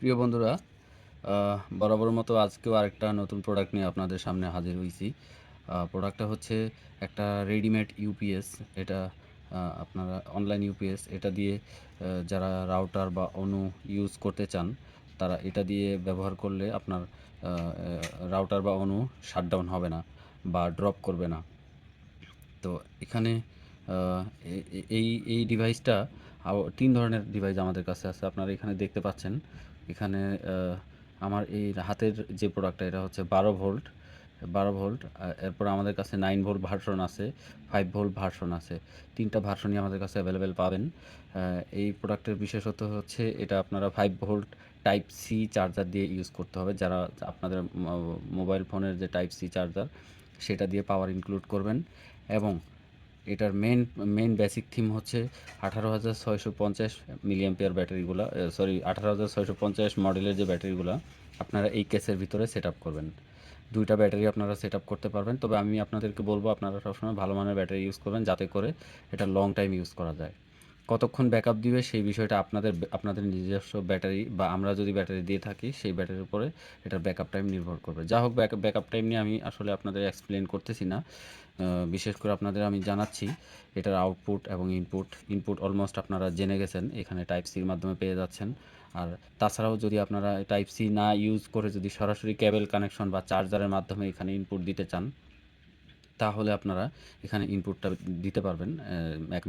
প্রিয় বন্ধুরা, বরাবর মতো আজকেও আরেকটা নতুন প্রোডাক্ট নিয়ে আপনাদের সামনে হাজির হয়েছি। প্রোডাক্টটা হচ্ছে একটা রেডিমেড ইউপিএস। এটা আপনারা অনলাইন ইউপিএস এটা দিয়ে যারা রাউটার বা অনু ইউজ করতে চান তারা এটা দিয়ে ব্যবহার করলে আপনার রাউটার বা অনু শাটডাউন হবে না বা ড্রপ করবে না। তো এখানে এই ডিভাইসটা ৩ ধরনের ডিভাইস আমাদের কাছে আছে। আপনারা এখানে দেখতে পাচ্ছেন। এখানে আমার এই হাতের যে প্রোডাক্টটা এটা হচ্ছে ১২ ভোল্ট, ১২ ভোল্ট। এরপর আমাদের কাছে 9 ভোল্ট ভার্সন আছে, 5 ভোল্ট ভার্সন আছে। ৩ টা ভার্সনই আমাদের কাছে অ্যাভেলেবেল পাবেন। এই প্রোডাক্টের বিশেষত্ব হচ্ছে এটা আপনারা 5 ভোল্ট টাইপ সি চার্জার দিয়ে ইউজ করতে হবে। যারা আপনাদের মোবাইল ফোনের যে টাইপ সি চার্জার সেটা দিয়ে পাওয়ার ইনক্লুড করবেন। এবং এটার মেইন বেসিক থিম হচ্ছে ১৮,৬৫০ মিলিঅ্যাম্পিয়ার ব্যাটারিগুলা, সরি ১৮,৬৫০ মডেলের যে ব্যাটারিগুলা আপনারা এই কেসের ভিতরে সেট আপ করবেন। ২ টা ব্যাটারি আপনারা সেট আপ করতে পারবেন। তবে আমি আপনাদেরকে বলব আপনারা সবসময় ভালো মানের ব্যাটারি ইউজ করবেন যাতে করে এটা লং টাইম ইউজ করা যায়। কতক্ষণ ব্যাকআপ দিবে সেই বিষয়টা আপনাদের নিজস্ব ব্যাটারি বা আমরা যদি ব্যাটারি দিয়ে থাকি সেই ব্যাটারির উপরে এটার ব্যাকআপ টাইম নির্ভর করবে। যা হোক, ব্যাকআপ টাইম নিয়ে আমি আসলে আপনাদের এক্সপ্লেন করতেছি না। বিশেষ করে আপনাদের আমি জানাচ্ছি এটার আউটপুট এবং ইনপুট অলমোস্ট আপনারা জেনে গেছেন, এখানে টাইপ সির মাধ্যমে পেয়ে যাচ্ছেন। আর তাছাড়াও যদি আপনারা টাইপ সি না ইউজ করে যদি সরাসরি কেবল কানেকশন বা চার্জারের মাধ্যমে এখানে ইনপুট দিতে চান তাহলে আপনারা এখানে ইনপুটটা দিতে পারবেন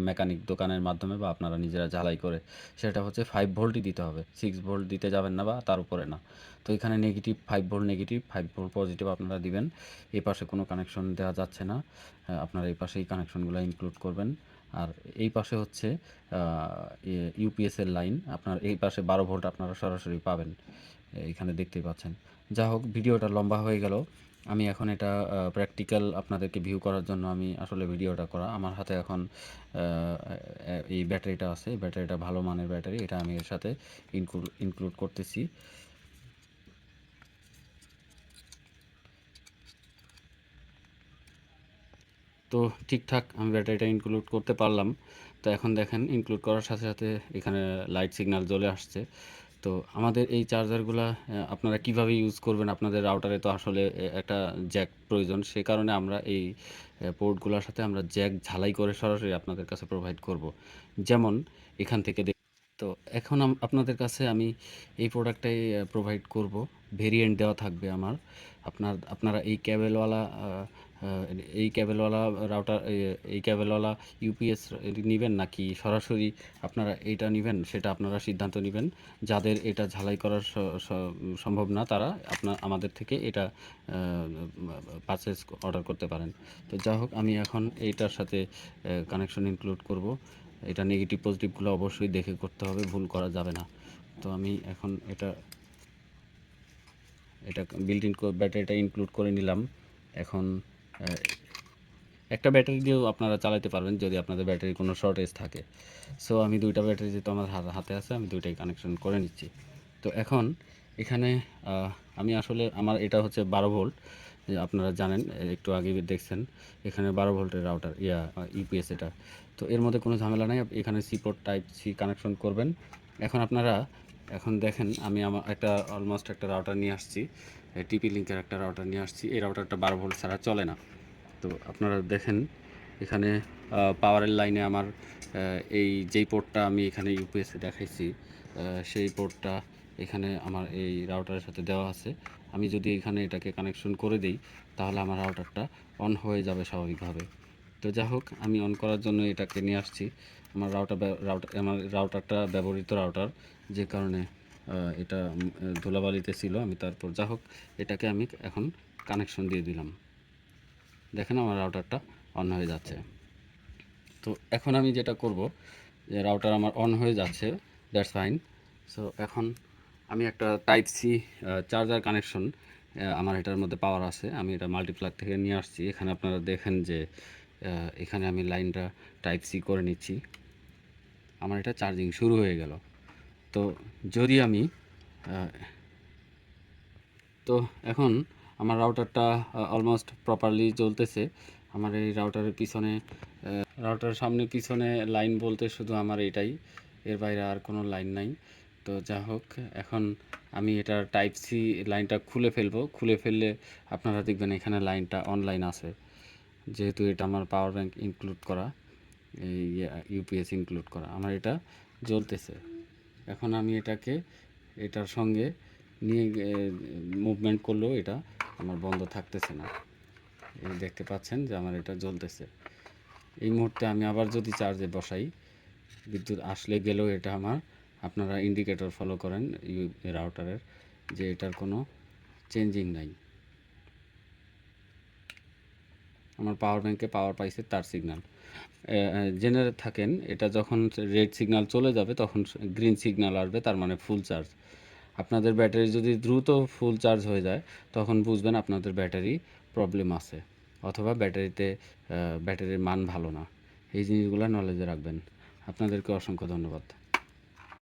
মেকানিক দোকানের মাধ্যমে বা আপনারা নিজেরা ঝালাই করে। সেটা হচ্ছে 5 ভোল্টই দিতে হবে, 6 ভোল্ট দিতে যাবেন না বা তার উপরে না। তো এখানে negative 5 volt negative, 5 volt positive আপনারা দিবেন। এই পাশে কোনো কানেকশন দেওয়া যাচ্ছে না। আপনারা এই পাশে এই কানেকশনগুলো ইনক্লুড করবেন। আর এই পাশে হচ্ছে ইউপিএস এর লাইন। আপনার এই পাশে 12 ভোল্ট আপনারা সরাসরি পাবেন। এখানে দেখতেই পাচ্ছেন। যা হোক, ভিডিওটা লম্বা হয়ে গেল। আমি এখন এটা প্র্যাকটিক্যাল আপনাদেরকে ভিউ করার জন্য আমি আসলে ভিডিওটা করা। আমার হাতে এখন এই ব্যাটারিটা আছে। এই ব্যাটারিটা ভালো মানের ব্যাটারি। এটা আমি এর সাথে ইনক্লুড করতেছি। তো ঠিকঠাক আমি ব্যাটারিটা ইনক্লুড করতে পারলাম। তো এখন দেখেন ইনক্লুড করার সাথে সাথে এখানে লাইট সিগন্যাল জ্বলে আসছে। তো আমাদের এই চার্জারগুলা আপনারা কিভাবে ইউজ করবেন, আপনাদের রাউটারে তো আসলে একটা জ্যাক প্রয়োজন। সে কারণে আমরা এই পোর্টগুলোর সাথে আমরা জ্যাক ঝালাই করে সরাসরি আপনাদের কাছে প্রোভাইড করব। যেমন এখান থেকে তো এখন আপনাদের কাছে আমি এই প্রোডাক্টটাই প্রোভাইড করব। ভেরিয়েন্ট দেওয়া থাকবে আমার। আপনারা এই ক্যাবেলওয়ালা রাউটার, এই ক্যাবেলওয়ালা ইউপিএস নিবেন নাকি সরাসরি আপনারা এইটা নিবেন সেটা আপনারা সিদ্ধান্ত নেবেন। যাদের এটা ঝালাই করার সম্ভব না তারা আমাদের থেকে এটা পারচেজ অর্ডার করতে পারেন। তো যা হোক, আমি এখন এইটার সাথে কানেকশন ইনক্লুড করব। এটা নেগেটিভ পজিটিভগুলো অবশ্যই দেখে করতে হবে, ভুল করা যাবে না। তো আমি এখন এটা বিল্ট ইন ব্যাটারিটা ইনক্লুড করে নিলাম। এখন একটা ব্যাটারি দিয়েও আপনারা চালাতে পারবেন যদি আপনাদের ব্যাটারির কোনো শর্টেজ থাকে। সো আমি 2টা ব্যাটারি যেহেতু আমার হাতে আছে আমি 2টাই কানেকশন করে নিচ্ছি। তো এখন এখানে আমি আসলে আমার এটা হচ্ছে 12 ভোল্ট। আপনারা জানেন, একটু আগে দেখছেন এখানে 12 ভোল্টের রাউটার ইউপিএস এটা। তো এর মধ্যে কোনো ঝামেলা নাই। এখানে C port type C connection করবেন। এখন আপনারা দেখেন আমি আমার অলমোস্ট একটা রাউটার নিয়ে আসছি। টিপি লিঙ্কের একটা রাউটার নিয়ে আসছি। এই রাউটারটা 12 ভোল্ট ছাড়া চলে না। তো আপনারা দেখেন এখানে পাওয়ারের লাইনে আমার এই যেই পোর্টটা আমি এখানে ইউপিএসে দেখাইছি সেই পোর্টটা এখানে আমার এই রাউটারের সাথে দেওয়া আছে। আমি যদি এখানে এটাকে কানেকশন করে দিই তাহলে আমার রাউটারটা অন হয়ে যাবে স্বাভাবিকভাবে। তো যা হোক, আমি অন করার জন্য এটাকে নিয়ে আসছি। আমার রাউটারটা ব্যবহৃত রাউটার, যে কারণে এটা ধুলাবালিতে ছিল। আমি তারপর যা হোক এটাকে আমি এখন কানেকশন দিয়ে দিলাম। দেখেন আমার রাউটারটা অন হয়ে যাচ্ছে। তো এখন আমি যেটা করব, যে রাউটার আমার অন হয়ে যাচ্ছে, দ্যাটস ফাইন। সো এখন আমি একটা টাইপ সি চার্জার কানেকশন আমার এটার মধ্যে পাওয়ার আছে। আমি এটা মাল্টিপ্লাগ থেকে নিয়ে আসছি। এখানে আপনারা দেখেন যে এখানে আমি লাইনটা টাইপ সি করে নিচ্ছি। আমার এটা চার্জিং শুরু হয়ে গেল। তো যদি আমি তো এখন আমার রাউটারটা অলমোস্ট প্রপারলি চলতেছে। আমার এই রাউটারের পিছনে রাউটারের সামনে পিছনে লাইন বলতে শুধু আমার এটাই, এর বাইরে আর কোনো লাইন নাই। তো যা হোক, এখন আমি এটার টাইপ সি লাইনটা খুলে ফেলবো। খুলে ফেললে আপনারা দেখবেন এখানে লাইনটা অনলাইন আছে, যেহেতু এটা আমার পাওয়ার ব্যাংক ইনক্লুড করা, এই ইউপিএস ইনক্লুড করা, আমার এটা জ্বলতেছে। এখন আমি এটাকে এটার সঙ্গে নিয়ে মুভমেন্ট করলেও এটা আমার বন্ধ থাকতেছে না। এই দেখতে পাচ্ছেন যে আমার এটা জ্বলতেছে। এই মুহূর্তে আমি আবার যদি চার্জে বসাই, বিদ্যুৎ আসলে গেলেও এটা আমার, আপনারা ইন্ডিকেটর ফলো করেন রাউটারের, যে এটার কোনো চেঞ্জিং নাই। আমার পাওয়ার ব্যাংকে পাওয়ার পাইছে তার সিগন্যাল। জেনে থাকেন এটা যখন রেড সিগন্যাল চলে যাবে তখন গ্রিন সিগন্যাল আসবে, তার মানে ফুল চার্জ। আপনাদের ব্যাটারি যদি দ্রুত ফুল চার্জ হয়ে যায় তখন বুঝবেন আপনাদের ব্যাটারি প্রবলেম আছে, অথবা ব্যাটারির মান ভালো না। এই জিনিসগুলো নলেজে রাখবেন। আপনাদেরকে অসংখ্য ধন্যবাদ।